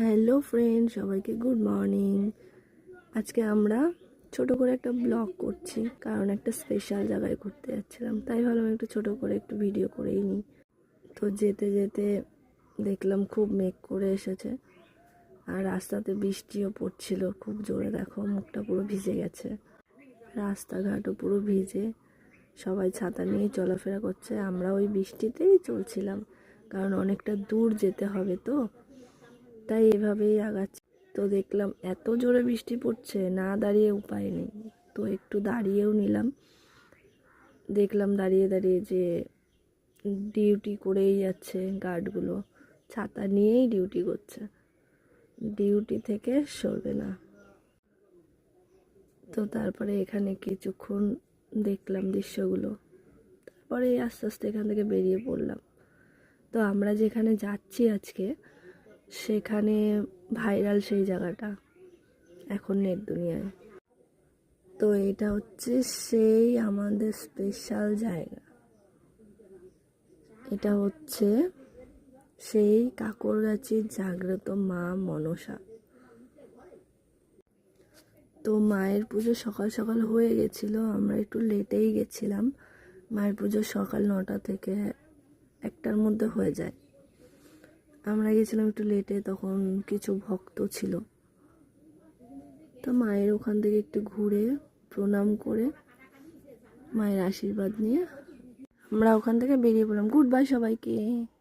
Hello friend, সবাইকে good morning. আজকে আমরা ছোট করে একটা ব্লগ করছি, কারণ একটা স্পেশাল জায়গায় ঘুরতে যাচ্ছিলাম, তাই ভাবলাম একটু ছোট করে একটু ভিডিও করেই নিই। তো যেতে যেতে দেখলাম খুব মেঘ করে এসেছে, আর রাস্তাতে বৃষ্টিও পড়ছিল খুব জোরে। দেখো মুখটা পুরো ভিজে গেছে, রাস্তাঘাটও পুরো ভিজে, সবাই ছাতা নিয়ে চলাফেরা করছে। আমরা ওই বৃষ্টিতেই চলছিলাম, কারণ অনেকটা দূর যেতে হবে, তো তাই এভাবেই আগাচ্ছি। তো দেখলাম এত জোরে বৃষ্টি পড়ছে, না দাঁড়িয়ে উপায় নেই, তো একটু দাঁড়িয়েও নিলাম। দেখলাম দাঁড়িয়ে দাঁড়িয়ে যে ডিউটি করেই যাচ্ছে গার্ডগুলো, ছাতা নিয়েই ডিউটি করছে, ডিউটি থেকে সরবে না। তো তারপরে এখানে কিছুক্ষণ দেখলাম দৃশ্যগুলো, তারপরে আস্তে আস্তে এখান থেকে বেরিয়ে পড়লাম। তো আমরা যেখানে যাচ্ছি আজকে, সেখানে ভাইরাল সেই জায়গাটা এখন নেট দুনিয়ায়। তো এটা হচ্ছে সেই আমাদের স্পেশাল জায়গা, এটা হচ্ছে সেই কাকরগাছির জাগ্রত মা মনসা। তো মায়ের পুজো সকাল সকাল হয়ে গেছিল, আমরা একটু লেটেই গেছিলাম। মায়ের পুজো সকাল 9টা থেকে 1টার মধ্যে হয়ে যায়। আমরা গেছিলাম একটু লেটে, তখন কিছু ভক্ত ছিল। তো মায়ের ওখান থেকে একটু ঘুরে প্রণাম করে মায়ের আশীর্বাদ নিয়ে আমরা ওখান থেকে বেরিয়ে পড়লাম। গুড বাই সবাইকে।